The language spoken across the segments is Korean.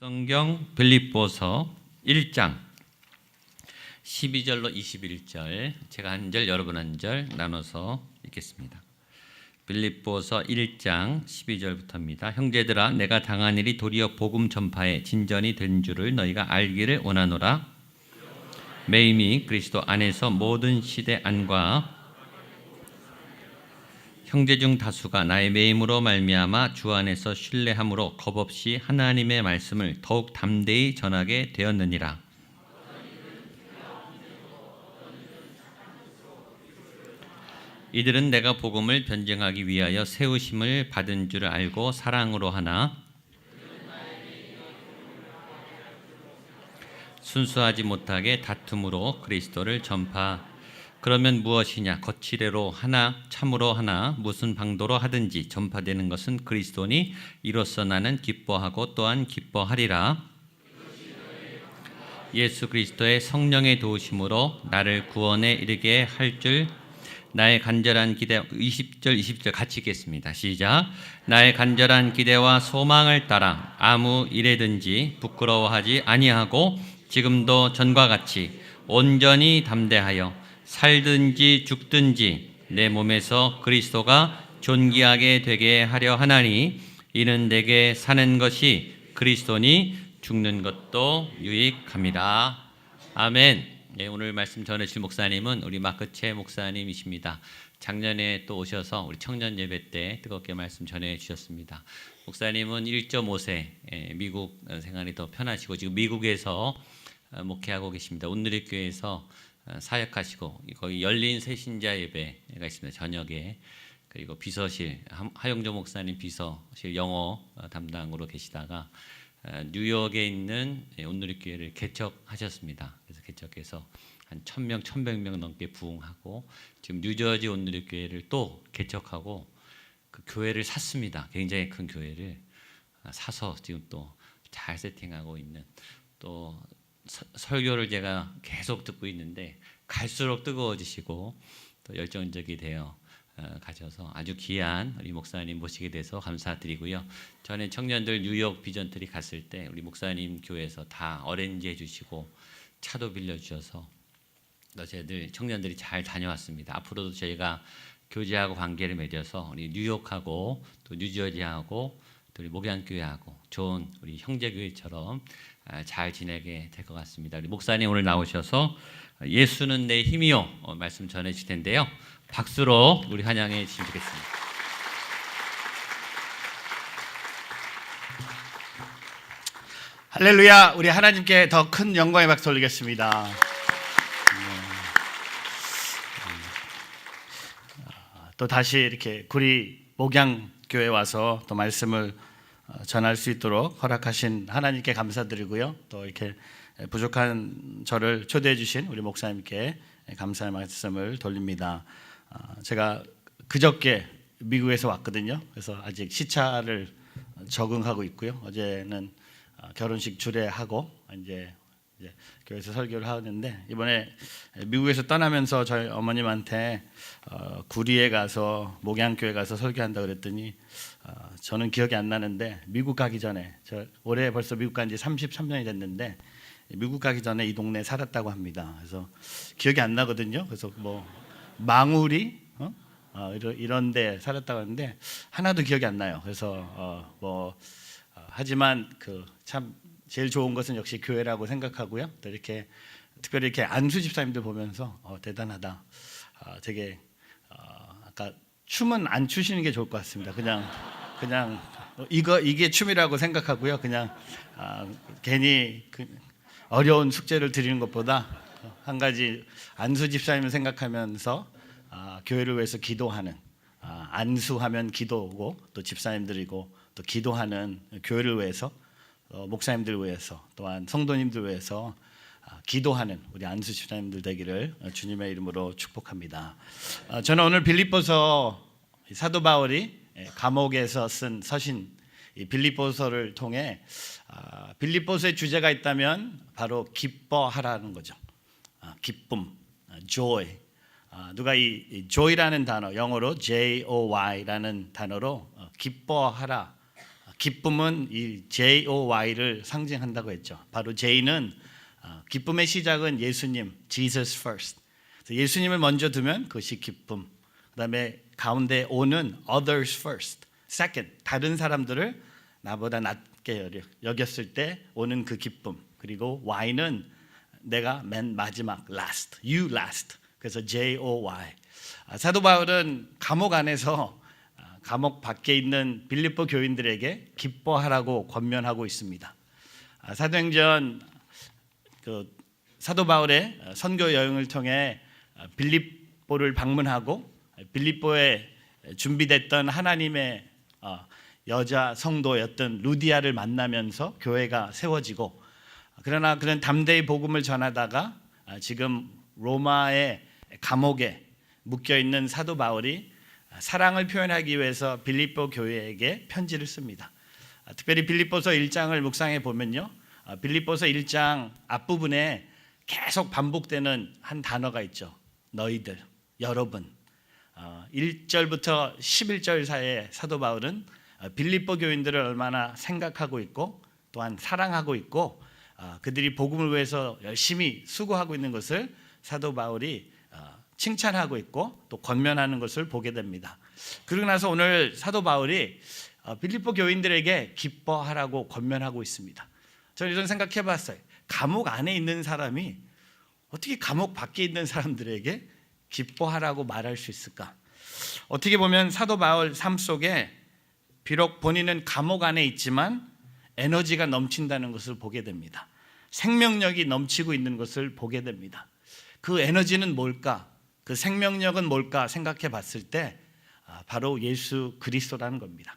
성경 빌립보서 1장 12절로 21절, 제가 한 절 여러분 한 절 나눠서 읽겠습니다. 빌립보서 1장 12절부터입니다. 형제들아, 내가 당한 일이 도리어 복음 전파에 진전이 된 줄을 너희가 알기를 원하노라. 매임이 그리스도 안에서 모든 시대 안과 형제 중 다수가 나의 매임으로 말미암아 주 안에서 신뢰함으로 겁없이 하나님의 말씀을 더욱 담대히 전하게 되었느니라. 이들은 내가 복음을 변증하기 위하여 세우심을 받은 줄 알고 사랑으로 하나 순수하지 못하게 다툼으로 그리스도를 전파. 그러면 무엇이냐? 거칠애로 하나 참으로 하나 무슨 방도로 하든지 전파되는 것은 그리스도니 이로써 나는 기뻐하고 또한 기뻐하리라. 예수 그리스도의 성령의 도우심으로 나를 구원에 이르게 할 줄 나의 간절한 기대. 20절 같이 읽겠습니다. 시작. 나의 간절한 기대와 소망을 따라 아무 일에든지 부끄러워하지 아니하고 지금도 전과 같이 온전히 담대하여 살든지 죽든지 내 몸에서 그리스도가 존귀하게 되게 하려 하나니 이는 내게 사는 것이 그리스도니 죽는 것도 유익함이라. 아멘. 네, 오늘 말씀 전해주실 목사님은 우리 마크채 목사님이십니다. 작년에 또 오셔서 우리 청년 예배 때 뜨겁게 말씀 전해주셨습니다. 목사님은 1.5세 미국 생활이 더 편하시고 지금 미국에서 목회하고 계십니다. 온누리교회에서 사역하시고 거기 열린 새신자 예배가 있습니다. 저녁에. 그리고 비서실 하영조 목사님 비서실 영어 담당으로 계시다가 뉴욕에 있는 온누리교회를 개척하셨습니다. 그래서 개척해서 한 1,000명, 1,100명 넘게 부흥하고 지금 뉴저지 온누리교회를 또 개척하고 그 교회를 샀습니다. 굉장히 큰 교회를 사서 지금 또 잘 세팅하고 있는, 또 설교를 제가 계속 듣고 있는데 갈수록 뜨거워지시고 또 열정적이 되어 가셔서 아주 귀한 우리 목사님 모시게 돼서 감사드리고요. 전에 청년들 뉴욕 비전트리 갔을 때 우리 목사님 교회에서 다 어레인지 해주시고 차도 빌려주셔서 저희들 청년들이 잘 다녀왔습니다. 앞으로도 저희가 교제하고 관계를 맺어서 우리 뉴욕하고 또 뉴저지하고 또 우리 목양교회하고 좋은 우리 형제교회처럼 잘 지내게 될 것 같습니다. 우리 목사님 오늘 나오셔서 예수는 내 힘이요 말씀 전해주실 텐데요. 박수로 우리 환영해 주시면 좋겠습니다. 할렐루야. 우리 하나님께 더 큰 영광의 박수 올리겠습니다. 또 다시 이렇게 구리 목양교회 와서 또 말씀을 전할 수 있도록 허락하신 하나님께 감사드리고요. 또 이렇게 부족한 저를 초대해 주신 우리 목사님께 감사의 말씀을 돌립니다. 제가 그저께 미국에서 왔거든요. 그래서 아직 시차를 적응하고 있고요. 어제는 결혼식 주례하고 이제 교회에서 설교를 하는데, 이번에 미국에서 떠나면서 저희 어머님한테 구리에 가서 목양교회 가서 설교한다 그랬더니 저는 기억이 안 나는데 미국 가기 전에, 저 올해 벌써 미국 간 지 33년이 됐는데 미국 가기 전에 이 동네에 살았다고 합니다. 그래서 기억이 안 나거든요. 그래서 뭐 망우리 이런 데 살았다고 하는데 하나도 기억이 안 나요. 그래서 하지만 그 참 제일 좋은 것은 역시 교회라고 생각하고요. 또 이렇게 특별히 이렇게 안수 집사님들 보면서 대단하다. 되게 아까 춤은 안 추시는 게 좋을 것 같습니다. 그냥 이게 춤이라고 생각하고요. 그냥 괜히 어려운 숙제를 드리는 것보다 한 가지 안수 집사님을 생각하면서 교회를 위해서 기도하는, 안수하면 기도고 또 집사님들이고 또 기도하는 교회를 위해서, 목사님들 위해서, 또한 성도님들 위해서 기도하는 우리 안수 집사님들 되기를 주님의 이름으로 축복합니다. 저는 오늘 빌립보서 사도 바울이 감옥에서 쓴 서신 이 빌립보서를 통해 빌립보서의 주제가 있다면 바로 기뻐하라는 거죠. 기쁨, joy. 누가 이 joy라는 단어, 영어로 J-O-Y라는 단어로 기뻐하라, 기쁨은 이 J-O-Y를 상징한다고 했죠. 바로 J는 기쁨의 시작은 예수님, Jesus first. 예수님을 먼저 두면 그것이 기쁨. 그다음에 가운데 O는 others first. Second, 다른 사람들을 나보다 낮게 여겼을 때 오는 그 기쁨. 그리고 Y는 내가 맨 마지막, last, you last. 그래서 J-O-Y. 사도 바울은 감옥 안에서 감옥 밖에 있는 빌립보 교인들에게 기뻐하라고 권면하고 있습니다. 사도행전 사도 바울의 선교 여행을 통해 빌립보를 방문하고 빌립보에 준비됐던 하나님의 여자 성도였던 루디아를 만나면서 교회가 세워지고, 그러나 그런 담대히 복음을 전하다가 지금 로마의 감옥에 묶여 있는 사도 바울이 사랑을 표현하기 위해서 빌립보 교회에게 편지를 씁니다. 특별히 빌립보서 1장을 묵상해 보면요, 빌립보서 1장 앞부분에 계속 반복되는 한 단어가 있죠. 너희들, 여러분. 1절부터 11절 사이에 사도 바울은 빌립보 교인들을 얼마나 생각하고 있고 또한 사랑하고 있고 그들이 복음을 위해서 열심히 수고하고 있는 것을 사도 바울이 칭찬하고 있고 또 권면하는 것을 보게 됩니다. 그러고 나서 오늘 사도 바울이 빌립보 교인들에게 기뻐하라고 권면하고 있습니다. 저는 이런 생각해 봤어요. 감옥 안에 있는 사람이 어떻게 감옥 밖에 있는 사람들에게 기뻐하라고 말할 수 있을까? 어떻게 보면 사도 바울 삶 속에 비록 본인은 감옥 안에 있지만 에너지가 넘친다는 것을 보게 됩니다. 생명력이 넘치고 있는 것을 보게 됩니다. 그 에너지는 뭘까? 그 생명력은 뭘까 생각해 봤을 때 바로 예수 그리스도라는 겁니다.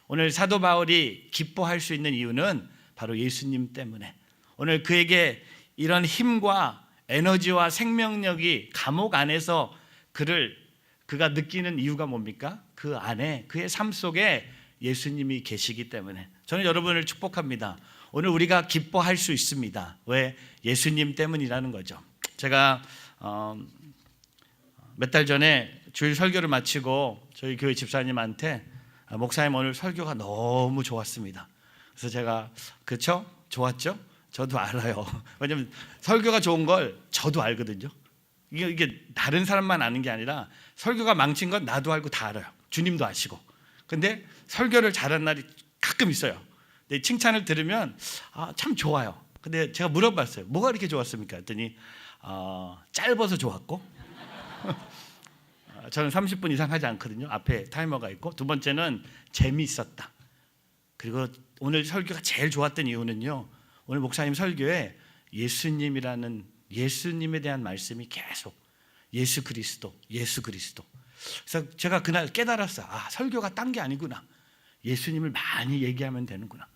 오늘 사도 바울이 기뻐할 수 있는 이유는 바로 예수님 때문에, 오늘 그에게 이런 힘과 에너지와 생명력이 감옥 안에서 그가 느끼는 이유가 뭡니까? 그 안에 그의 삶 속에 예수님이 계시기 때문에. 저는 여러분을 축복합니다. 오늘 우리가 기뻐할 수 있습니다. 왜? 예수님 때문이라는 거죠. 제가 몇 달 전에 주일 설교를 마치고 저희 교회 집사님한테 목사님 오늘 설교가 너무 좋았습니다. 그래서 제가 그렇죠? 좋았죠? 저도 알아요. 왜냐하면 설교가 좋은 걸 저도 알거든요. 이게 다른 사람만 아는 게 아니라 설교가 망친 건 나도 알고 다 알아요. 주님도 아시고. 근데 설교를 잘한 날이 가끔 있어요. 근데 칭찬을 들으면 참 좋아요. 근데 제가 물어봤어요. 뭐가 이렇게 좋았습니까? 했더니 짧아서 좋았고 저는 30분 이상 하지 않거든요. 앞에 타이머가 있고, 두 번째는 재미있었다. 그리고 오늘 설교가 제일 좋았던 이유는요, 오늘 목사님 설교에 예수님에 대한 말씀이 계속 예수 그리스도. 그래서 제가 그날 깨달았어요. 설교가 딴 게 아니구나. 예수님을 많이 얘기하면 되는구나.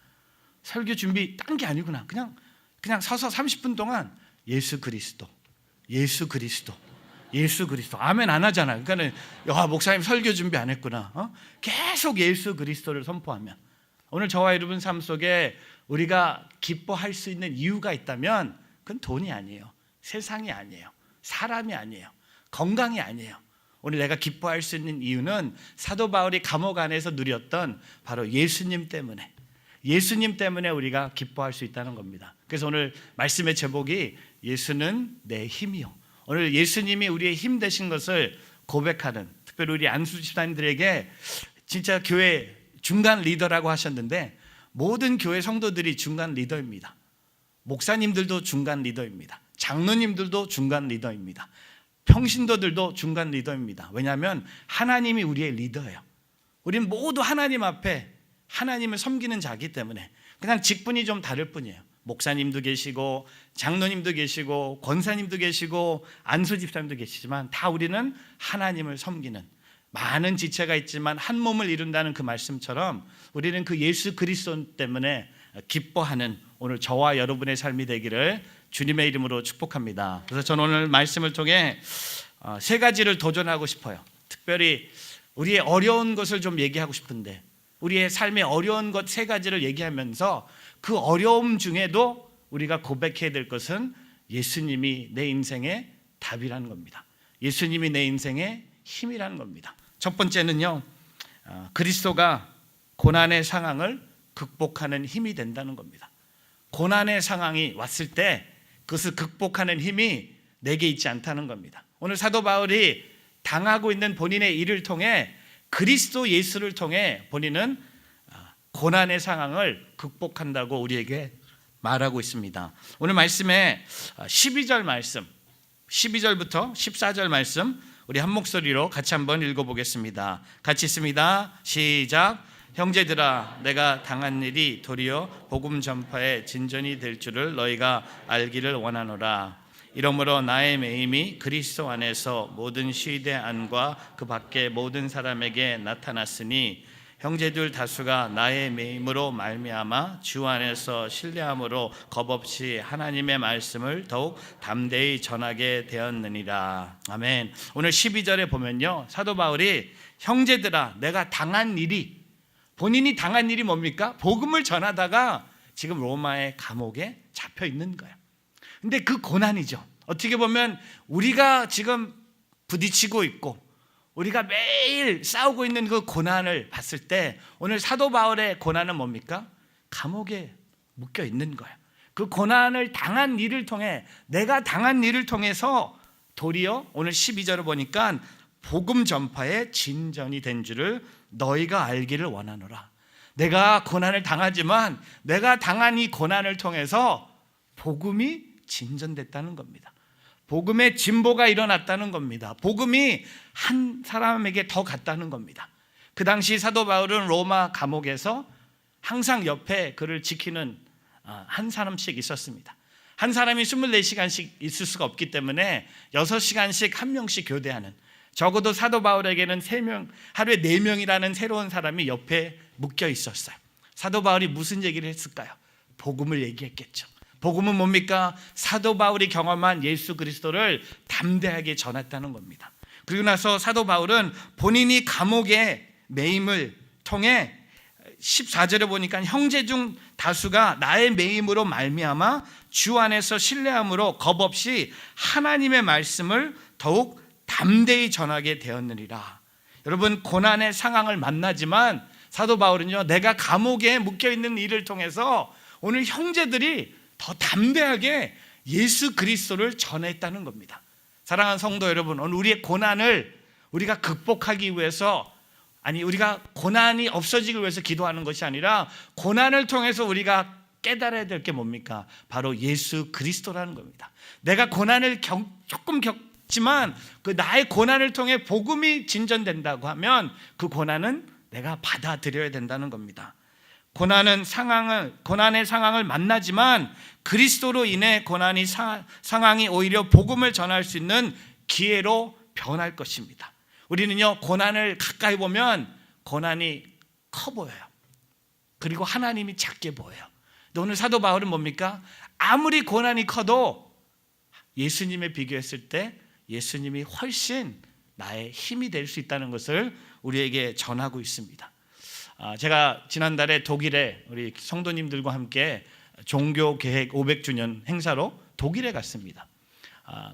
설교 준비 딴 게 아니구나. 그냥 서서 30분 동안 예수 그리스도. 아멘 안 하잖아요. 그러니까 목사님 설교 준비 안 했구나. 계속 예수 그리스도를 선포하면, 오늘 저와 여러분 삶 속에 우리가 기뻐할 수 있는 이유가 있다면 그건 돈이 아니에요. 세상이 아니에요. 사람이 아니에요. 건강이 아니에요. 오늘 내가 기뻐할 수 있는 이유는 사도 바울이 감옥 안에서 누렸던 바로 예수님 때문에 우리가 기뻐할 수 있다는 겁니다. 그래서 오늘 말씀의 제목이 예수는 내 힘이요. 오늘 예수님이 우리의 힘 되신 것을 고백하는, 특별히 우리 안수 집사님들에게 진짜 교회 중간 리더라고 하셨는데, 모든 교회 성도들이 중간 리더입니다. 목사님들도 중간 리더입니다. 장로님들도 중간 리더입니다. 평신도들도 중간 리더입니다. 왜냐하면 하나님이 우리의 리더예요. 우리는 모두 하나님 앞에 하나님을 섬기는 자이기 때문에 그냥 직분이 좀 다를 뿐이에요. 목사님도 계시고 장로님도 계시고 권사님도 계시고 안수 집사님도 계시지만 다 우리는 하나님을 섬기는, 많은 지체가 있지만 한 몸을 이룬다는 그 말씀처럼 우리는 그 예수 그리스도 때문에 기뻐하는 오늘 저와 여러분의 삶이 되기를 주님의 이름으로 축복합니다. 그래서 저는 오늘 말씀을 통해 세 가지를 도전하고 싶어요. 특별히 우리의 어려운 것을 좀 얘기하고 싶은데, 우리의 삶의 어려운 것 세 가지를 얘기하면서 그 어려움 중에도 우리가 고백해야 될 것은 예수님이 내 인생의 답이라는 겁니다. 예수님이 내 인생의 힘이라는 겁니다. 첫 번째는요, 그리스도가 고난의 상황을 극복하는 힘이 된다는 겁니다. 고난의 상황이 왔을 때 그것을 극복하는 힘이 내게 있지 않다는 겁니다. 오늘 사도 바울이 당하고 있는 본인의 일을 통해 그리스도 예수를 통해 본인은 고난의 상황을 극복한다고 우리에게 말하고 있습니다. 오늘 말씀에 12절 말씀, 12절부터 14절 말씀 우리 한 목소리로 같이 한번 읽어보겠습니다. 같이 있습니다. 시작. 형제들아, 내가 당한 일이 도리어 복음 전파의 진전이 될 줄을 너희가 알기를 원하노라. 이러므로 나의 매임이 그리스도 안에서 모든 시대 안과 그 밖의 모든 사람에게 나타났으니 형제들 다수가 나의 매임으로 말미암아 주 안에서 신뢰함으로 겁없이 하나님의 말씀을 더욱 담대히 전하게 되었느니라. 아멘. 오늘 12절에 보면요, 사도 바울이 형제들아, 내가 당한 일이, 본인이 당한 일이 뭡니까? 복음을 전하다가 지금 로마의 감옥에 잡혀 있는 거예요. 근데 그 고난이죠. 어떻게 보면 우리가 지금 부딪히고 있고 우리가 매일 싸우고 있는 그 고난을 봤을 때 오늘 사도 바울의 고난은 뭡니까? 감옥에 묶여 있는 거예요. 그 고난을 당한 일을 통해, 내가 당한 일을 통해서 도리어 오늘 12절을 보니까 복음 전파의 진전이 된 줄을 너희가 알기를 원하노라. 내가 고난을 당하지만 내가 당한 이 고난을 통해서 복음이 진전됐다는 겁니다. 복음의 진보가 일어났다는 겁니다. 복음이 한 사람에게 더 갔다는 겁니다. 그 당시 사도 바울은 로마 감옥에서 항상 옆에 그를 지키는 한 사람씩 있었습니다. 한 사람이 24시간씩 있을 수가 없기 때문에 6시간씩 한 명씩 교대하는, 적어도 사도 바울에게는 3명, 하루에 4명이라는 새로운 사람이 옆에 묶여 있었어요. 사도 바울이 무슨 얘기를 했을까요? 복음을 얘기했겠죠. 복음은 뭡니까? 사도 바울이 경험한 예수 그리스도를 담대하게 전했다는 겁니다. 그리고 나서 사도 바울은 본인이 감옥의 매임을 통해 14절에 보니까 형제 중 다수가 나의 매임으로 말미암아 주 안에서 신뢰함으로 겁없이 하나님의 말씀을 더욱 담대히 전하게 되었느니라. 여러분, 고난의 상황을 만나지만 사도 바울은요, 내가 감옥에 묶여있는 일을 통해서 오늘 형제들이 더 담대하게 예수 그리스도를 전했다는 겁니다. 사랑하는 성도 여러분, 오늘 우리의 고난을 우리가 극복하기 위해서, 아니 우리가 고난이 없어지기 위해서 기도하는 것이 아니라 고난을 통해서 우리가 깨달아야 될 게 뭡니까? 바로 예수 그리스도라는 겁니다. 내가 고난을 조금 겪지만 그 나의 고난을 통해 복음이 진전된다고 하면 그 고난은 내가 받아들여야 된다는 겁니다. 고난의 상황을 만나지만 그리스도로 인해 상황이 오히려 복음을 전할 수 있는 기회로 변할 것입니다. 우리는요, 고난을 가까이 보면 고난이 커 보여요. 그리고 하나님이 작게 보여요. 근데 오늘 사도 바울은 뭡니까? 아무리 고난이 커도 예수님에 비교했을 때 예수님이 훨씬 나의 힘이 될 수 있다는 것을 우리에게 전하고 있습니다. 제가 지난달에 독일에 우리 성도님들과 함께 종교개혁 500주년 행사로 독일에 갔습니다.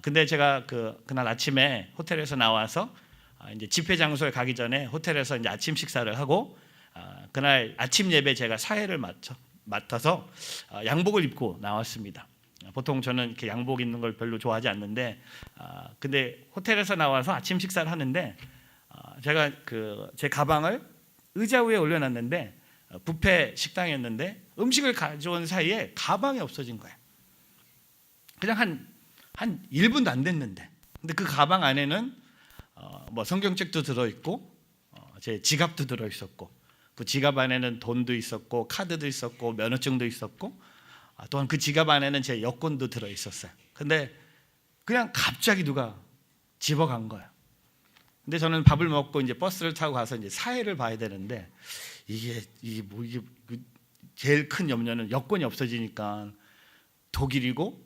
근데 제가 그날 아침에 호텔에서 나와서 이제 집회 장소에 가기 전에 호텔에서 이제 아침 식사를 하고 그날 아침 예배 제가 사회를 맡아서 양복을 입고 나왔습니다. 보통 저는 이렇게 양복 입는 걸 별로 좋아하지 않는데 근데 호텔에서 나와서 아침 식사를 하는데 제가 제 가방을 의자 위에 올려놨는데 뷔페 식당이었는데 음식을 가져온 사이에 가방이 없어진 거예요. 그냥 한 1분도 안 됐는데, 근데 그 가방 안에는 뭐 성경책도 들어있고 제 지갑도 들어있었고, 그 지갑 안에는 돈도 있었고 카드도 있었고 면허증도 있었고 또한 그 지갑 안에는 제 여권도 들어있었어요. 근데 그냥 갑자기 누가 집어간 거예요. 근데 저는 밥을 먹고 이제 버스를 타고 가서 이제 사회를 봐야 되는데 이게 제일 큰 염려는 여권이 없어지니까 독일이고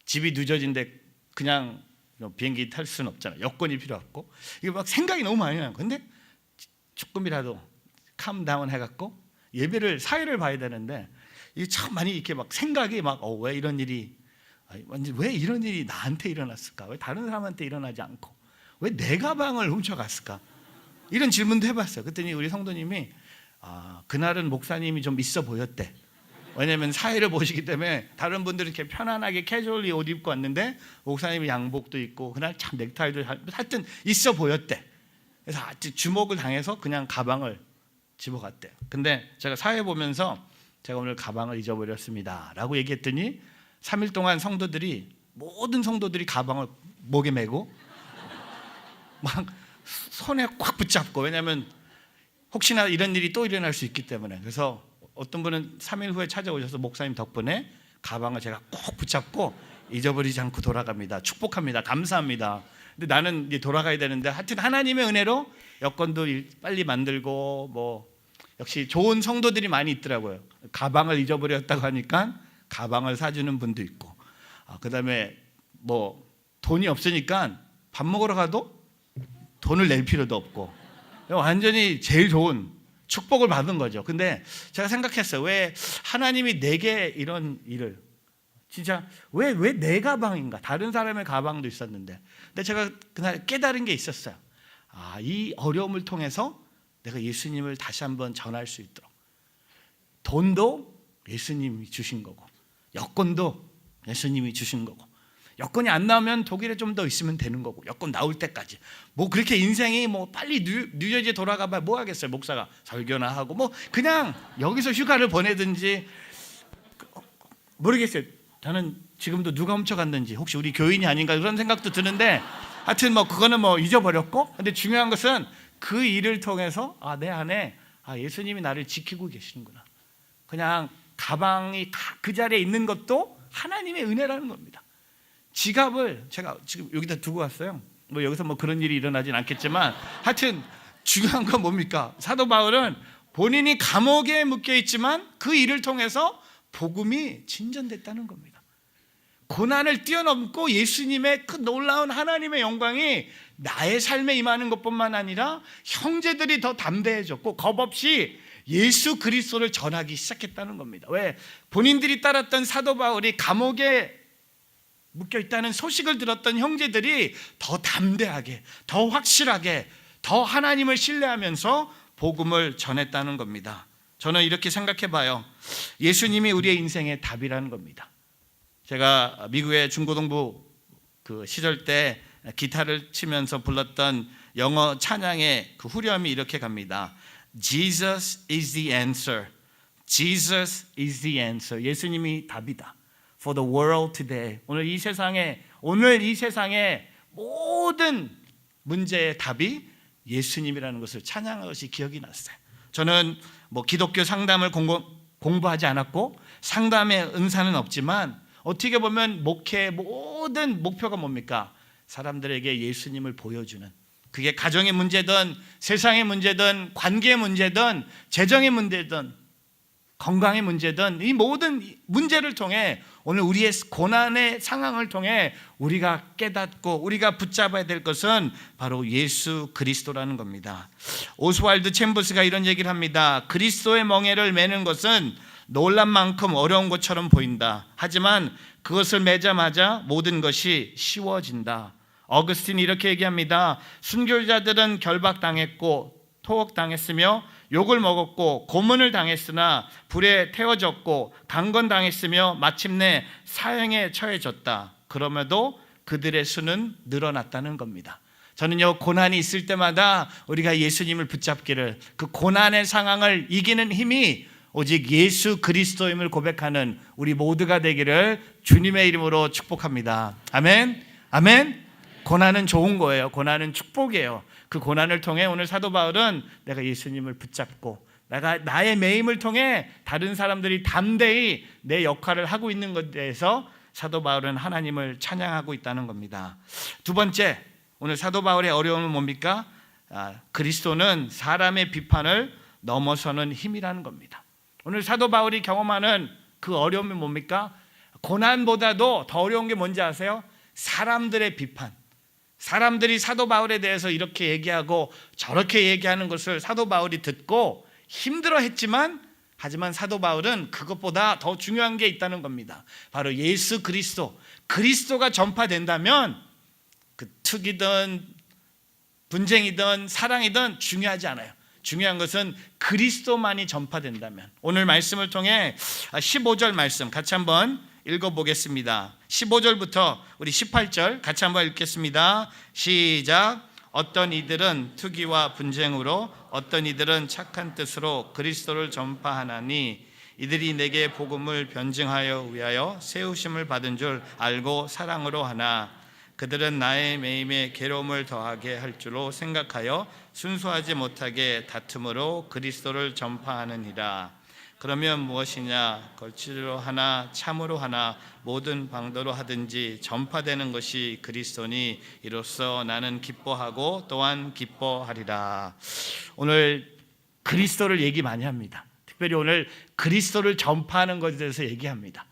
집이 늦어진데 그냥 비행기 탈 수는 없잖아요. 여권이 필요하고 이게 막 생각이 너무 많이 나요. 근데 조금이라도 캄다운 해갖고 예배를 사회를 봐야 되는데 이게 참 많이 이렇게 막 생각이 막 왜 이런 일이 나한테 일어났을까? 왜 다른 사람한테 일어나지 않고 왜 내 가방을 훔쳐갔을까? 이런 질문도 해봤어요. 그랬더니 우리 성도님이 그날은 목사님이 좀 있어 보였대. 왜냐하면 사회를 보시기 때문에 다른 분들은 이렇게 편안하게 캐주얼리 옷 입고 왔는데 목사님이 양복도 입고 그날 참 넥타이도 하여튼 있어 보였대. 그래서 주목을 당해서 그냥 가방을 집어갔대요. 근데 제가 사회 보면서 제가 오늘 가방을 잊어버렸습니다 라고 얘기했더니 3일 동안 모든 성도들이 가방을 목에 메고 막 손에 꽉 붙잡고, 왜냐하면 혹시나 이런 일이 또 일어날 수 있기 때문에. 그래서 어떤 분은 3일 후에 찾아오셔서 목사님 덕분에 가방을 제가 꼭 붙잡고 잊어버리지 않고 돌아갑니다. 축복합니다. 감사합니다. 근데 나는 이제 돌아가야 되는데 하여튼 하나님의 은혜로 여건도 빨리 만들고 역시 좋은 성도들이 많이 있더라고요. 가방을 잊어버렸다고 하니까 가방을 사주는 분도 있고, 그다음에 돈이 없으니까 밥 먹으러 가도 돈을 낼 필요도 없고, 완전히 제일 좋은 축복을 받은 거죠. 근데 제가 생각했어요. 왜 하나님이 내게 이런 일을, 진짜 왜 내 가방인가? 다른 사람의 가방도 있었는데. 근데 제가 그날 깨달은 게 있었어요. 이 어려움을 통해서 내가 예수님을 다시 한번 전할 수 있도록, 돈도 예수님이 주신 거고, 여건도 예수님이 주신 거고, 여건이 안 나오면 독일에 좀 더 있으면 되는 거고, 여건 나올 때까지 그렇게 인생이 빨리 뉴저지에 돌아가봐야 뭐 하겠어요. 목사가 설교나 하고 그냥 여기서 휴가를 보내든지 모르겠어요. 저는 지금도 누가 훔쳐갔는지, 혹시 우리 교인이 아닌가 그런 생각도 드는데, 하여튼 그거는 잊어버렸고, 근데 중요한 것은 그 일을 통해서 내 안에 예수님이 나를 지키고 계시는구나. 그냥 가방이 그 자리에 있는 것도 하나님의 은혜라는 겁니다. 지갑을 제가 지금 여기다 두고 왔어요. 여기서 그런 일이 일어나진 않겠지만, 하여튼 중요한 건 뭡니까? 사도 바울은 본인이 감옥에 묶여 있지만 그 일을 통해서 복음이 진전됐다는 겁니다. 고난을 뛰어넘고 예수님의 그 놀라운 하나님의 영광이 나의 삶에 임하는 것뿐만 아니라 형제들이 더 담대해졌고 겁없이 예수 그리스도를 전하기 시작했다는 겁니다. 왜? 본인들이 따랐던 사도 바울이 감옥에 묶여 있다는 소식을 들었던 형제들이 더 담대하게, 더 확실하게, 더 하나님을 신뢰하면서 복음을 전했다는 겁니다. 저는 이렇게 생각해 봐요. 예수님이 우리의 인생의 답이라는 겁니다. 제가 미국의 중고등부 시절 때 기타를 치면서 불렀던 영어 찬양의 그 후렴이 이렇게 갑니다. Jesus is the answer. Jesus is the answer. 예수님이 답이다. For the world today. 오늘 이 세상의 모든 문제의 답이 예수님이라는 것을 찬양한 것이 기억이 났어요. 저는 기독교 상담을 공부하지 않았고 상담의 은사는 없지만, 어떻게 보면 목회의 모든 목표가 뭡니까? 사람들에게 예수님을 보여주는, 그게 가정의 문제든 세상의 문제든 관계의 문제든 재정의 문제든 건강의 문제든 이 모든 문제를 통해 오늘 우리의 고난의 상황을 통해 우리가 깨닫고 우리가 붙잡아야 될 것은 바로 예수 그리스도라는 겁니다. 오스왈드 챔버스가 이런 얘기를 합니다. 그리스도의 멍에를 매는 것은 놀란 만큼 어려운 것처럼 보인다. 하지만 그것을 매자마자 모든 것이 쉬워진다. 어거스틴이 이렇게 얘기합니다. 순교자들은 결박당했고 토옥당했으며 욕을 먹었고 고문을 당했으나 불에 태워졌고 강건당했으며 마침내 사형에 처해졌다. 그럼에도 그들의 수는 늘어났다는 겁니다. 저는요, 고난이 있을 때마다 우리가 예수님을 붙잡기를, 그 고난의 상황을 이기는 힘이 오직 예수 그리스도임을 고백하는 우리 모두가 되기를 주님의 이름으로 축복합니다. 아멘. 아멘. 고난은 좋은 거예요. 고난은 축복이에요. 그 고난을 통해 오늘 사도 바울은 내가 예수님을 붙잡고 나의 매임을 통해 다른 사람들이 담대히 내 역할을 하고 있는 것에 대해서 사도 바울은 하나님을 찬양하고 있다는 겁니다. 두 번째, 오늘 사도 바울의 어려움은 뭡니까? 그리스도는 사람의 비판을 넘어서는 힘이라는 겁니다. 오늘 사도 바울이 경험하는 그 어려움이 뭡니까? 고난보다도 더 어려운 게 뭔지 아세요? 사람들의 비판. 사람들이 사도 바울에 대해서 이렇게 얘기하고 저렇게 얘기하는 것을 사도 바울이 듣고 힘들어했지만, 하지만 사도 바울은 그것보다 더 중요한 게 있다는 겁니다. 바로 예수 그리스도. 그리스도가 전파된다면 그 특이든 분쟁이든 사랑이든 중요하지 않아요. 중요한 것은 그리스도만이 전파된다면. 오늘 말씀을 통해 15절 말씀 같이 한번 읽어보겠습니다. 15절부터 우리 18절 같이 한번 읽겠습니다. 시작. 어떤 이들은 투기와 분쟁으로 어떤 이들은 착한 뜻으로 그리스도를 전파하나니 이들이 내게 복음을 변증하여 위하여 세우심을 받은 줄 알고 사랑으로 하나 그들은 나의 매임에 괴로움을 더하게 할 줄로 생각하여 순수하지 못하게 다툼으로 그리스도를 전파하느니라. 그러면 무엇이냐? 거칠로 하나 참으로 하나 모든 방도로 하든지 전파되는 것이 그리스도니 이로써 나는 기뻐하고 또한 기뻐하리라. 오늘 그리스도를 얘기 많이 합니다. 특별히 오늘 그리스도를 전파하는 것에 대해서 얘기합니다.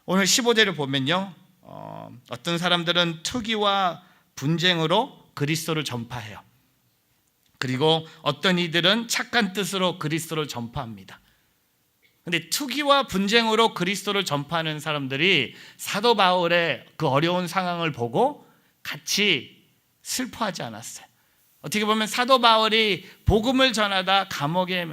오늘 15절을 보면요, 어떤 사람들은 투기와 분쟁으로 그리스도를 전파해요. 그리고 어떤 이들은 착한 뜻으로 그리스도를 전파합니다. 근데 투기와 분쟁으로 그리스도를 전파하는 사람들이 사도 바울의 그 어려운 상황을 보고 같이 슬퍼하지 않았어요. 어떻게 보면 사도 바울이 복음을 전하다 감옥에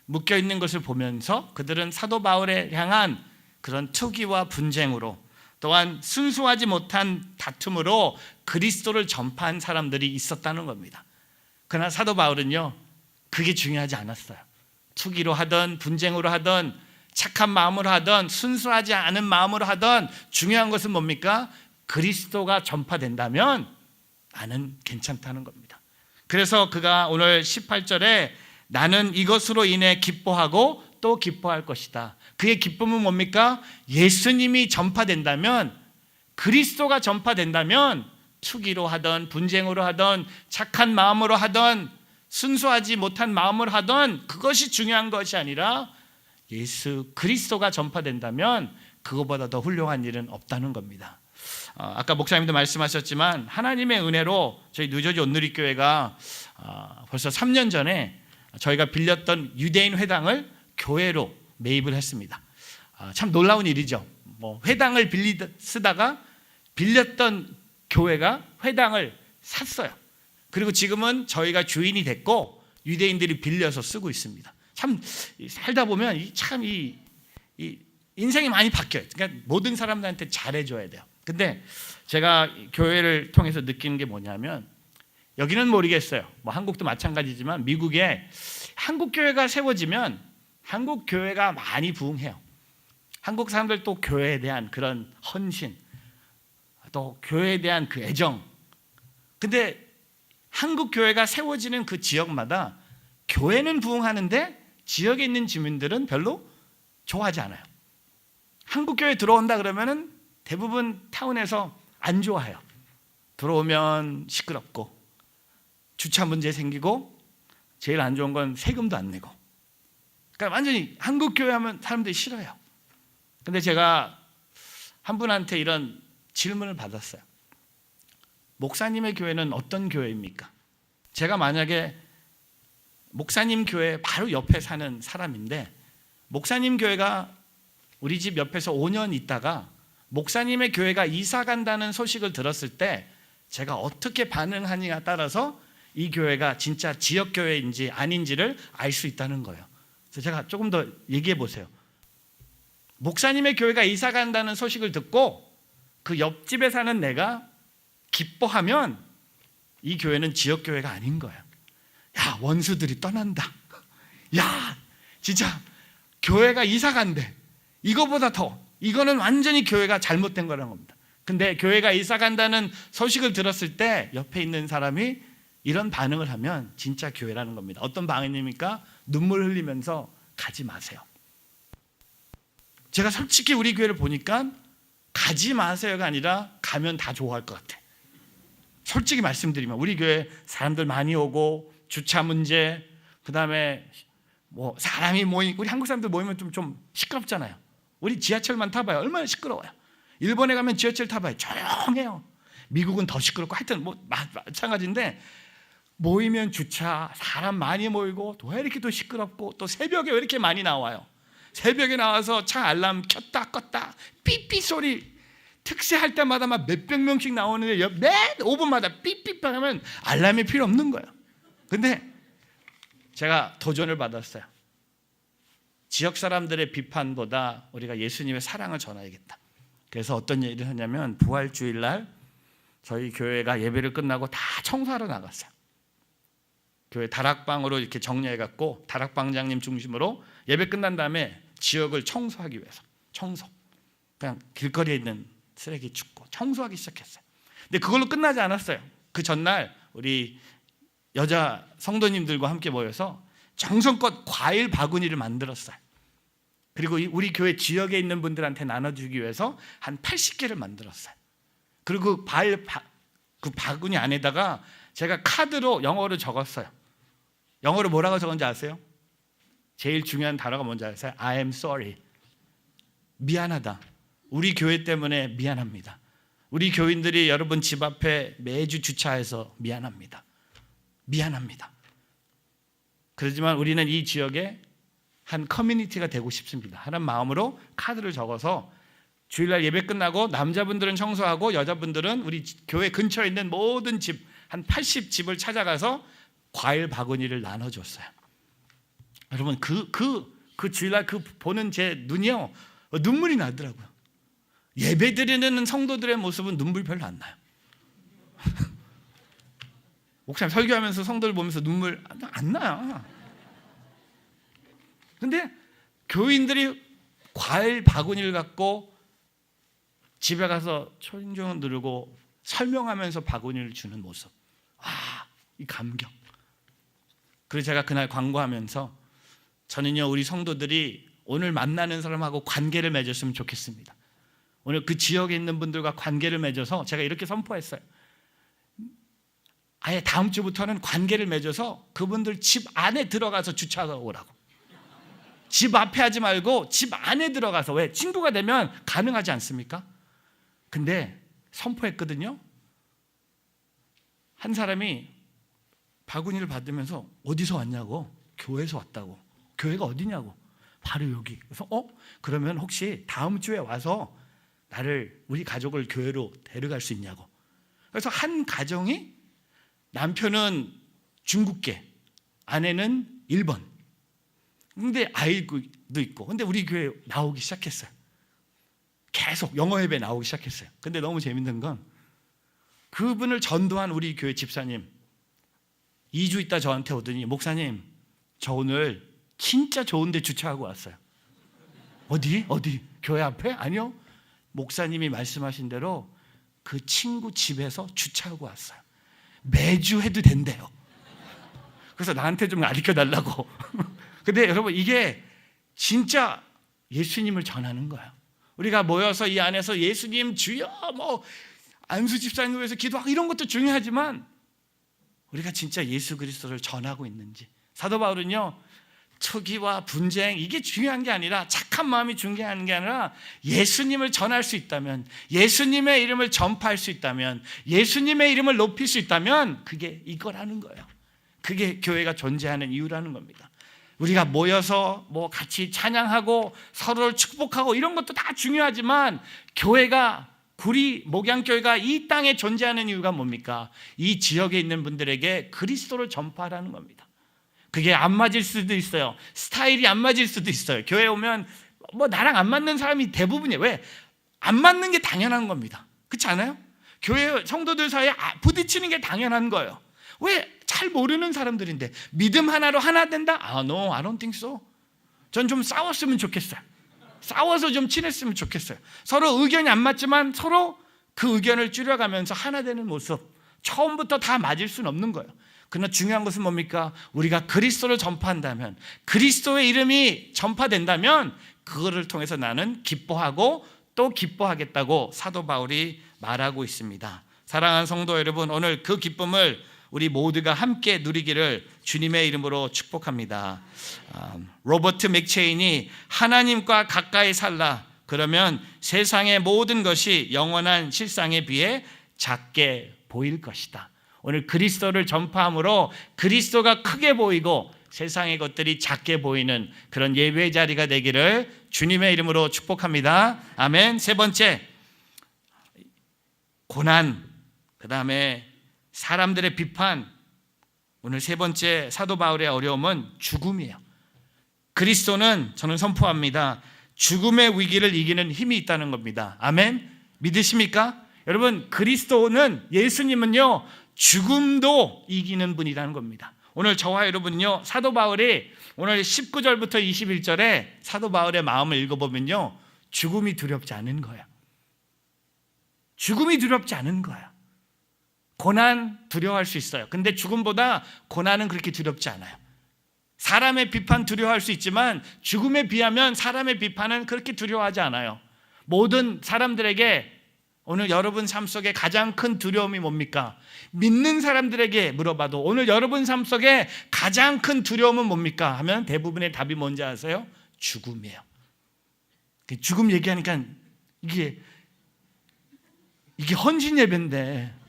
묶여 있는 것을 보면서 그들은 사도 바울에 향한 그런 투기와 분쟁으로 또한 순수하지 못한 다툼으로 그리스도를 전파한 사람들이 있었다는 겁니다. 그러나 사도 바울은요, 그게 중요하지 않았어요. 투기로 하든 분쟁으로 하든 착한 마음으로 하든 순수하지 않은 마음으로 하든 중요한 것은 뭡니까? 그리스도가 전파된다면 나는 괜찮다는 겁니다. 그래서 그가 오늘 18절에 나는 이것으로 인해 기뻐하고 또 기뻐할 것이다. 그의 기쁨은 뭡니까? 예수님이 전파된다면, 그리스도가 전파된다면 투기로 하든 분쟁으로 하든 착한 마음으로 하든 순수하지 못한 마음으로 하든 그것이 중요한 것이 아니라 예수 그리스도가 전파된다면 그것보다 더 훌륭한 일은 없다는 겁니다. 아까 목사님도 말씀하셨지만 하나님의 은혜로 저희 뉴저지 온누리교회가 벌써 3년 전에 저희가 빌렸던 유대인 회당을 교회로 매입을 했습니다. 참 놀라운 일이죠. 회당을 쓰다가 빌렸던 교회가 회당을 샀어요. 그리고 지금은 저희가 주인이 됐고 유대인들이 빌려서 쓰고 있습니다. 참 살다 보면 참 이 인생이 많이 바뀌어요. 그러니까 모든 사람들한테 잘해줘야 돼요. 근데 제가 교회를 통해서 느끼는 게 뭐냐면, 여기는 모르겠어요. 한국도 마찬가지지만 미국에 한국 교회가 세워지면 한국 교회가 많이 부흥해요. 한국 사람들 또 교회에 대한 그런 헌신, 또 교회에 대한 그 애정. 근데 한국 교회가 세워지는 그 지역마다 교회는 부흥하는데 지역에 있는 주민들은 별로 좋아하지 않아요. 한국 교회 들어온다 그러면은 대부분 타운에서 안 좋아해요. 들어오면 시끄럽고 주차 문제 생기고 제일 안 좋은 건 세금도 안 내고. 그러니까 완전히 한국 교회 하면 사람들이 싫어요. 근데 제가 한 분한테 이런 질문을 받았어요. 목사님의 교회는 어떤 교회입니까? 제가 만약에 목사님 교회 바로 옆에 사는 사람인데 목사님 교회가 우리 집 옆에서 5년 있다가 목사님의 교회가 이사 간다는 소식을 들었을 때 제가 어떻게 반응하느냐에 따라서 이 교회가 진짜 지역 교회인지 아닌지를 알 수 있다는 거예요. 그래서 제가 조금 더 얘기해 보세요. 목사님의 교회가 이사 간다는 소식을 듣고 그 옆집에 사는 내가 기뻐하면 이 교회는 지역 교회가 아닌 거예요. 야, 원수들이 떠난다. 야, 진짜 교회가 이사 간대. 이거보다 더, 이거는 완전히 교회가 잘못된 거라는 겁니다. 근데 교회가 이사 간다는 소식을 들었을 때 옆에 있는 사람이 이런 반응을 하면 진짜 교회라는 겁니다. 어떤 반응입니까? 눈물 흘리면서 가지 마세요. 제가 솔직히 우리 교회를 보니까 가지 마세요가 아니라 가면 다 좋아할 것 같아. 솔직히 말씀드리면 우리 교회 사람들 많이 오고 주차 문제, 그다음에 사람이 모이, 우리 한국 사람들 모이면 좀 시끄럽잖아요. 우리 지하철만 타봐요. 얼마나 시끄러워요. 일본에 가면 지하철 타봐요. 조용해요. 미국은 더 시끄럽고 하여튼 마찬가지인데 모이면 주차, 사람 많이 모이고 왜 이렇게 또 시끄럽고 또 새벽에 왜 이렇게 많이 나와요. 새벽에 나와서 차 알람 켰다 껐다 삐삐 소리 특세할 때마다 막 몇백 명씩 나오는데 매 5분마다 삐삐 하면 알람이 필요 없는 거예요. 근데 제가 도전을 받았어요. 지역 사람들의 비판보다 우리가 예수님의 사랑을 전해야겠다. 그래서 어떤 일을 하냐면 부활주일날 저희 교회가 예배를 끝나고 다 청소하러 나갔어요. 교회 다락방으로 이렇게 정리해갖고 다락방장님 중심으로 예배 끝난 다음에 지역을 청소하기 위해서 청소. 그냥 길거리에 있는 쓰레기 줍고 청소하기 시작했어요. 근데 그걸로 끝나지 않았어요. 그 전날 우리 여자 성도님들과 함께 모여서 정성껏 과일 바구니를 만들었어요. 그리고 우리 교회 지역에 있는 분들한테 나눠주기 위해서 한 80개를 만들었어요. 그리고 그 바구니 안에다가 제가 카드로 영어로 적었어요. 영어로 뭐라고 적었는지 아세요? 제일 중요한 단어가 뭔지 아세요? I am sorry. 미안하다. 우리 교회 때문에 미안합니다. 우리 교인들이 여러분 집 앞에 매주 주차해서 미안합니다. 미안합니다. 그렇지만 우리는 이 지역에 한 커뮤니티가 되고 싶습니다. 하는 마음으로 카드를 적어서 주일날 예배 끝나고 남자분들은 청소하고 여자분들은 우리 교회 근처에 있는 모든 집, 한 80집을 찾아가서 과일 바구니를 나눠줬어요. 여러분 그 주일날 그 보는 제 눈이요, 눈물이 나더라고요. 예배 드리는 성도들의 모습은 눈물 별로 안 나요. 목사님 설교하면서 성도를 보면서 눈물 안 나요. 근데 교인들이 과일 바구니를 갖고 집에 가서 초인종을 누르고 설명하면서 바구니를 주는 모습, 이 감격. 그래서 제가 그날 광고하면서 저는요, 우리 성도들이 오늘 만나는 사람하고 관계를 맺었으면 좋겠습니다. 오늘 그 지역에 있는 분들과 관계를 맺어서 제가 이렇게 선포했어요. 아예 다음 주부터는 관계를 맺어서 그분들 집 안에 들어가서 주차하고 오라고. 집 앞에 하지 말고 집 안에 들어가서. 왜? 친구가 되면 가능하지 않습니까? 근데 선포했거든요. 한 사람이 바구니를 받으면서 어디서 왔냐고. 교회에서 왔다고. 교회가 어디냐고. 바로 여기. 그래서 그러면 혹시 다음 주에 와서 우리 가족을 교회로 데려갈 수 있냐고. 그래서 한 가정이 남편은 중국계, 아내는 일본. 근데 아이도 있고. 근데 우리 교회에 나오기 시작했어요. 계속 영어 예배 나오기 시작했어요. 근데 너무 재밌는 건 그분을 전도한 우리 교회 집사님 2주 있다 저한테 오더니, 목사님 저 오늘 진짜 좋은 데 주차하고 왔어요. 어디? 교회 앞에? 아니요. 목사님이 말씀하신 대로 그 친구 집에서 주차하고 왔어요. 매주 해도 된대요. 그래서 나한테 좀 가르쳐달라고. 근데 여러분, 이게 진짜 예수님을 전하는 거예요. 우리가 모여서 이 안에서 예수님 주여 안수 집사님 위해서 기도하고 이런 것도 중요하지만 우리가 진짜 예수 그리스도를 전하고 있는지. 사도 바울은요, 투기와 분쟁 이게 중요한 게 아니라, 착한 마음이 중요한 게 아니라 예수님을 전할 수 있다면, 예수님의 이름을 전파할 수 있다면, 예수님의 이름을 높일 수 있다면 그게 이거라는 거예요. 그게 교회가 존재하는 이유라는 겁니다. 우리가 모여서 같이 찬양하고 서로를 축복하고 이런 것도 다 중요하지만, 교회가, 구리 목양교회가 이 땅에 존재하는 이유가 뭡니까? 이 지역에 있는 분들에게 그리스도를 전파하라는 겁니다. 그게 안 맞을 수도 있어요. 스타일이 안 맞을 수도 있어요. 교회 오면 나랑 안 맞는 사람이 대부분이에요. 왜? 안 맞는 게 당연한 겁니다. 그렇지 않아요? 교회 성도들 사이에 부딪히는 게 당연한 거예요. 왜? 잘 모르는 사람들인데 믿음 하나로 하나 된다? No, I don't think so. 전 좀 싸웠으면 좋겠어요. 싸워서 좀 친했으면 좋겠어요. 서로 의견이 안 맞지만 서로 그 의견을 줄여가면서 하나 되는 모습. 처음부터 다 맞을 수는 없는 거예요. 그러나 중요한 것은 뭡니까? 우리가 그리스도를 전파한다면, 그리스도의 이름이 전파된다면 그거를 통해서 나는 기뻐하고 또 기뻐하겠다고 사도 바울이 말하고 있습니다. 사랑하는 성도 여러분, 오늘 그 기쁨을 우리 모두가 함께 누리기를 주님의 이름으로 축복합니다. 로버트 맥체인이 하나님과 가까이 살라, 그러면 세상의 모든 것이 영원한 실상에 비해 작게 보일 것이다. 오늘 그리스도를 전파함으로 그리스도가 크게 보이고 세상의 것들이 작게 보이는 그런 예배 자리가 되기를 주님의 이름으로 축복합니다. 아멘. 세 번째, 고난, 그 다음에 사람들의 비판, 오늘 세 번째 사도 바울의 어려움은 죽음이에요. 그리스도는 저는 선포합니다. 죽음의 위기를 이기는 힘이 있다는 겁니다. 아멘? 믿으십니까? 여러분, 그리스도는, 예수님은요, 죽음도 이기는 분이라는 겁니다. 오늘 저와 여러분요, 사도 바울이 오늘 19절부터 21절에 사도 바울의 마음을 읽어보면요, 죽음이 두렵지 않은 거예요. 죽음이 두렵지 않은 거예요. 고난 두려워할 수 있어요. 근데 죽음보다 고난은 그렇게 두렵지 않아요. 사람의 비판 두려워할 수 있지만 죽음에 비하면 사람의 비판은 그렇게 두려워하지 않아요. 모든 사람들에게 오늘 여러분 삶 속에 가장 큰 두려움이 뭡니까? 믿는 사람들에게 물어봐도 오늘 여러분 삶 속에 가장 큰 두려움은 뭡니까? 하면 대부분의 답이 뭔지 아세요? 죽음이에요. 죽음 얘기하니까 이게 헌신 예배인데,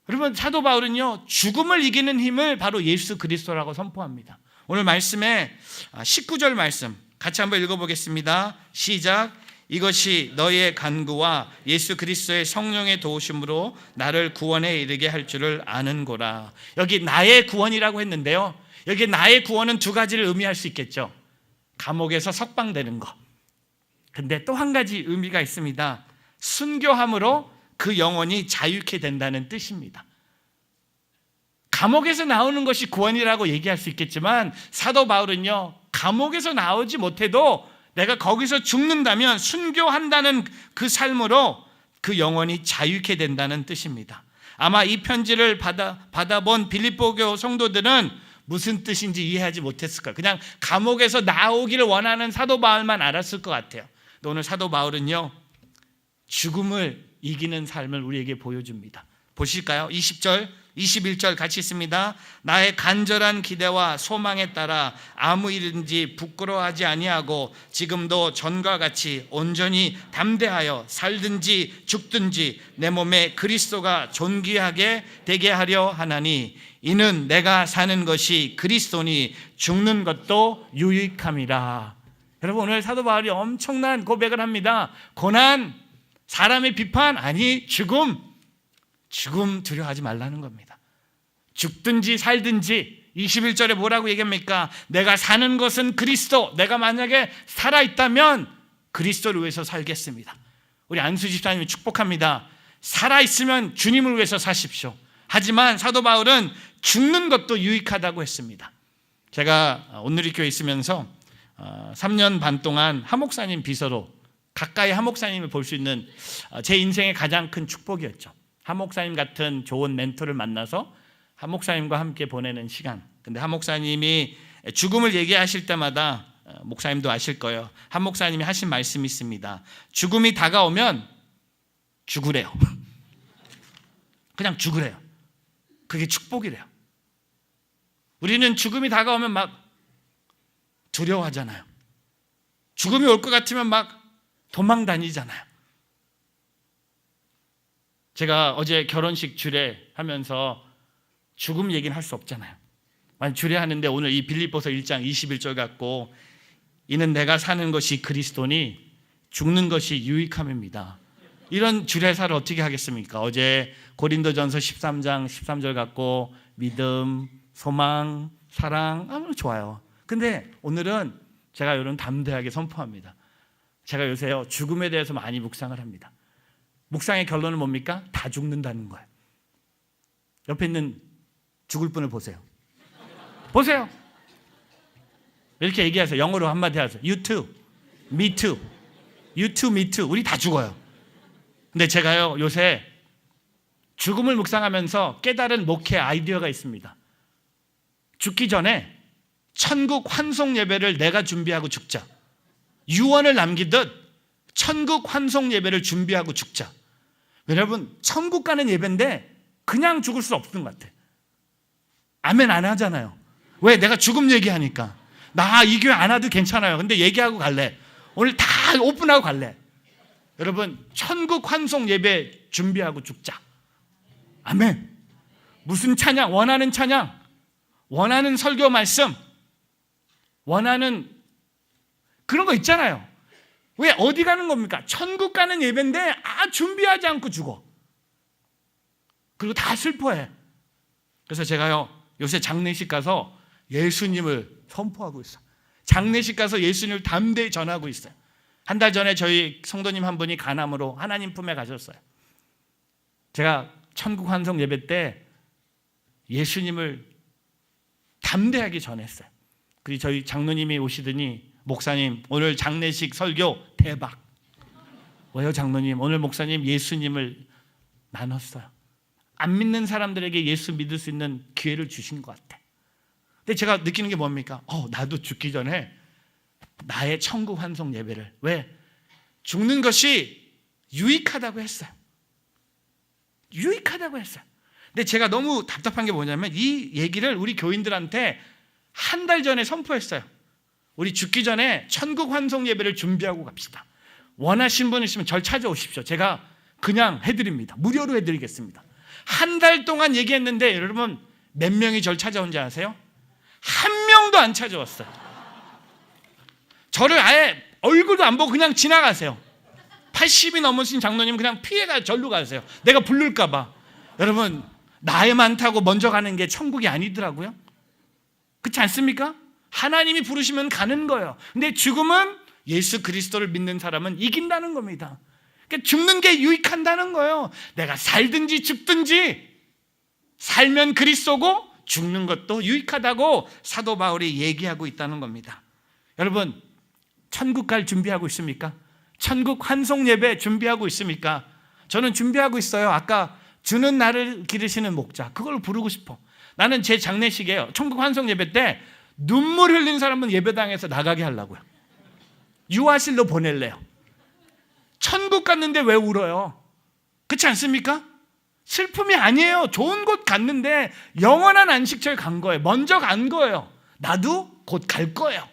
여러분, 사도 바울은요, 죽음을 이기는 힘을 바로 예수 그리스도라고 선포합니다. 오늘 말씀에 19절 말씀 같이 한번 읽어보겠습니다. 시작. 이것이 너희의 간구와 예수 그리스도의 성령의 도우심으로 나를 구원에 이르게 할 줄을 아는고라. 여기 나의 구원이라고 했는데요, 여기 나의 구원은 두 가지를 의미할 수 있겠죠. 감옥에서 석방되는 것. 근데 또 한 가지 의미가 있습니다. 순교함으로 그 영혼이 자유케 된다는 뜻입니다. 감옥에서 나오는 것이 구원이라고 얘기할 수 있겠지만 사도 바울은요, 감옥에서 나오지 못해도 내가 거기서 죽는다면 순교한다는 그 삶으로 그 영혼이 자유케 된다는 뜻입니다. 아마 이 편지를 받아본 빌립보교 성도들은 무슨 뜻인지 이해하지 못했을 거예요. 그냥 감옥에서 나오기를 원하는 사도 바울만 알았을 것 같아요. 근데 오늘 사도 바울은요, 죽음을 이기는 삶을 우리에게 보여줍니다. 보실까요? 20절, 21절 같이 있습니다. 나의 간절한 기대와 소망에 따라 아무 일든지 부끄러워하지 아니하고 지금도 전과 같이 온전히 담대하여 살든지 죽든지 내 몸에 그리스도가 존귀하게 되게 하려 하나니 이는 내가 사는 것이 그리스도니 죽는 것도 유익함이라. 여러분, 오늘 사도 바울이 엄청난 고백을 합니다. 고난, 사람의 비판, 아니 죽음 두려워하지 말라는 겁니다. 죽든지 살든지 21절에 뭐라고 얘기합니까? 내가 사는 것은 그리스도. 내가 만약에 살아있다면 그리스도를 위해서 살겠습니다. 우리 안수 집사님이 축복합니다. 살아있으면 주님을 위해서 사십시오. 하지만 사도 바울은 죽는 것도 유익하다고 했습니다. 제가 온누리교회 있으면서 3년 반 동안 하목사님 비서로 가까이 하목사님을 볼 수 있는 제 인생의 가장 큰 축복이었죠. 하목사님 같은 좋은 멘토를 만나서 하목사님과 함께 보내는 시간. 근데 하목사님이 죽음을 얘기하실 때마다 목사님도 아실 거예요. 하목사님이 하신 말씀이 있습니다. 죽음이 다가오면 죽으래요. 그냥 죽으래요. 그게 축복이래요. 우리는 죽음이 다가오면 막 두려워하잖아요. 죽음이 올 것 같으면 막 도망 다니잖아요. 제가 어제 결혼식 주례하면서 죽음 얘기는 할 수 없잖아요. 만약 주례하는데 오늘 이 빌립보서 1장 21절 갖고 이는 내가 사는 것이 그리스도니 죽는 것이 유익함입니다. 이런 주례사를 어떻게 하겠습니까? 어제 고린도전서 13장 13절 갖고 믿음, 소망, 사랑, 좋아요. 근데 오늘은 제가 이런 담대하게 선포합니다. 제가 요새요, 죽음에 대해서 많이 묵상을 합니다. 묵상의 결론은 뭡니까? 다 죽는다는 거예요. 옆에 있는 죽을 분을 보세요. 보세요. 이렇게 얘기하세요. 영어로 한마디 하세요. You too, me too, you too, me too. 우리 다 죽어요. 근데 제가요, 요새 죽음을 묵상하면서 깨달은 목회 아이디어가 있습니다. 죽기 전에 천국 환송 예배를 내가 준비하고 죽자. 유언을 남기듯 천국 환송 예배를 준비하고 죽자. 여러분, 천국 가는 예배인데 그냥 죽을 수 없는 것 같아. 아멘 안 하잖아요. 왜? 내가 죽음 얘기하니까. 나 이 교회 안 와도 괜찮아요. 근데 얘기하고 갈래. 오늘 다 오픈하고 갈래. 여러분, 천국 환송 예배 준비하고 죽자. 아멘. 무슨 찬양? 원하는 찬양, 원하는 설교 말씀, 원하는 그런 거 있잖아요. 왜? 어디 가는 겁니까? 천국 가는 예배인데 준비하지 않고 죽어. 그리고 다 슬퍼해. 그래서 제가요 요새 장례식 가서 예수님을 선포하고 있어요. 장례식 가서 예수님을 담대히 전하고 있어요. 한 달 전에 저희 성도님 한 분이 간암으로 하나님 품에 가셨어요. 제가 천국 환송 예배 때 예수님을 담대하게 전했어요. 그리고 저희 장로님이 오시더니 목사님 오늘 장례식 설교 대박. 왜요 장로님? 오늘 목사님 예수님을 나눴어요. 안 믿는 사람들에게 예수 믿을 수 있는 기회를 주신 것 같아. 근데 제가 느끼는 게 뭡니까? 나도 죽기 전에 나의 천국 환송 예배를, 왜? 죽는 것이 유익하다고 했어요. 유익하다고 했어요. 근데 제가 너무 답답한 게 뭐냐면 이 얘기를 우리 교인들한테 한 달 전에 선포했어요. 우리 죽기 전에 천국 환송 예배를 준비하고 갑시다. 원하신 분 있으면 절 찾아오십시오. 제가 그냥 해드립니다. 무료로 해드리겠습니다. 한 달 동안 얘기했는데 여러분 몇 명이 절 찾아온지 아세요? 한 명도 안 찾아왔어요. 저를 아예 얼굴도 안 보고 그냥 지나가세요. 80이 넘으신 장로님 그냥 피해가 절로 가세요. 내가 부를까 봐. 여러분 나이 많다고 먼저 가는 게 천국이 아니더라고요. 그렇지 않습니까? 하나님이 부르시면 가는 거예요. 근데 죽음은 예수 그리스도를 믿는 사람은 이긴다는 겁니다. 그러니까 죽는 게 유익한다는 거예요. 내가 살든지 죽든지 살면 그리스도고 죽는 것도 유익하다고 사도 바울이 얘기하고 있다는 겁니다. 여러분 천국 갈 준비하고 있습니까? 천국 환송 예배 준비하고 있습니까? 저는 준비하고 있어요. 아까 주는 나를 기르시는 목자 그걸 부르고 싶어. 나는 제 장례식에 천국 환송 예배 때 눈물 흘린 사람은 예배당에서 나가게 하려고요. 유아실로 보낼래요. 천국 갔는데 왜 울어요? 그렇지 않습니까? 슬픔이 아니에요. 좋은 곳 갔는데 영원한 안식처에 간 거예요. 먼저 간 거예요. 나도 곧 갈 거예요.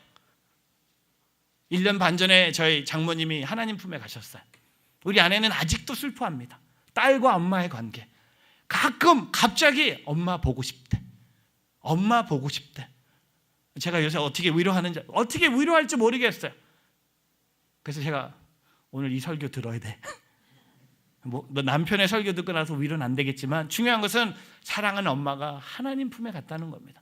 1년 반 전에 저희 장모님이 하나님 품에 가셨어요. 우리 아내는 아직도 슬퍼합니다. 딸과 엄마의 관계. 가끔 갑자기 엄마 보고 싶대. 엄마 보고 싶대. 제가 요새 어떻게 위로하는지 어떻게 위로할지 모르겠어요. 그래서 제가 오늘 이 설교 들어야 돼. 뭐 남편의 설교 듣고 나서 위로는 안 되겠지만 중요한 것은 사랑하는 엄마가 하나님 품에 갔다는 겁니다.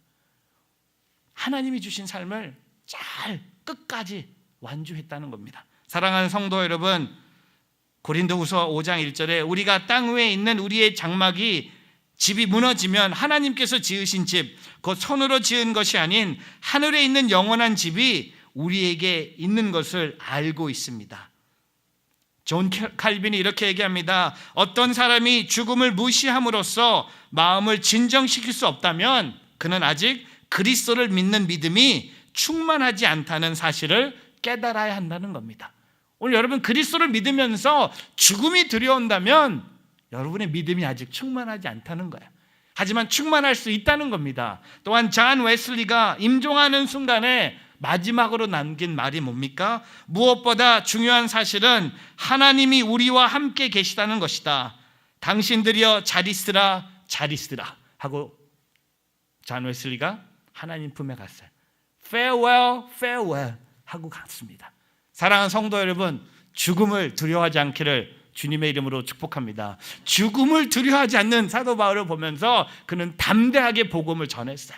하나님이 주신 삶을 잘 끝까지 완주했다는 겁니다. 사랑하는 성도 여러분, 고린도후서 5장 1절에 우리가 땅 위에 있는 우리의 장막이 집이 무너지면 하나님께서 지으신 집, 곧 손으로 지은 것이 아닌 하늘에 있는 영원한 집이 우리에게 있는 것을 알고 있습니다. 존 칼빈이 이렇게 얘기합니다. 어떤 사람이 죽음을 무시함으로써 마음을 진정시킬 수 없다면 그는 아직 그리스도를 믿는 믿음이 충만하지 않다는 사실을 깨달아야 한다는 겁니다. 오늘 여러분 그리스도를 믿으면서 죽음이 두려운다면 여러분의 믿음이 아직 충만하지 않다는 거예요. 하지만 충만할 수 있다는 겁니다. 또한 존 웨슬리가 임종하는 순간에 마지막으로 남긴 말이 뭡니까? 무엇보다 중요한 사실은 하나님이 우리와 함께 계시다는 것이다. 당신들이여 잘 있으라 잘 있으라 하고 존 웨슬리가 하나님 품에 갔어요. Farewell, farewell 하고 갔습니다. 사랑하는 성도 여러분, 죽음을 두려워하지 않기를 주님의 이름으로 축복합니다. 죽음을 두려워하지 않는 사도 바울을 보면서 그는 담대하게 복음을 전했어요.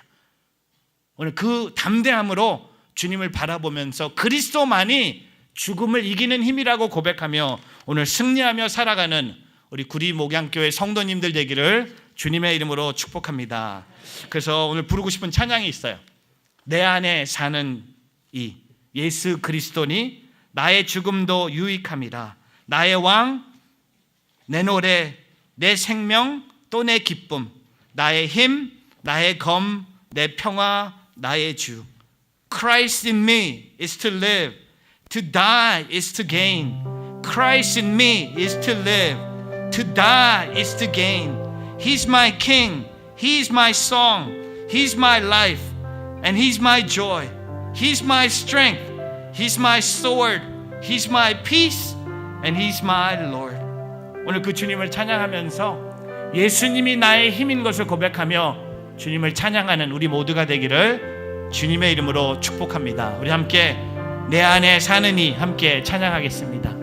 오늘 그 담대함으로 주님을 바라보면서 그리스도만이 죽음을 이기는 힘이라고 고백하며 오늘 승리하며 살아가는 우리 구리 목양교회 성도님들 되기를 주님의 이름으로 축복합니다. 그래서 오늘 부르고 싶은 찬양이 있어요. 내 안에 사는 이 예수 그리스도니 나의 죽음도 유익함이라. 나의 왕, 내 노래, 내 생명, 또 내 기쁨, 나의 힘, 나의 검, 내 평화, 나의 주. Christ in me is to live. To die is to gain. Christ in me is to live. To die is to gain. He's my king. He's my song. He's my life. And He's my joy. He's my strength. He's my sword. He's my peace. And He's my Lord. 오늘 그 주님을 찬양하면서 예수님이 나의 힘인 것을 고백하며 주님을 찬양하는 우리 모두가 되기를 주님의 이름으로 축복합니다. 우리 함께 내 안에 사느니 함께 찬양하겠습니다.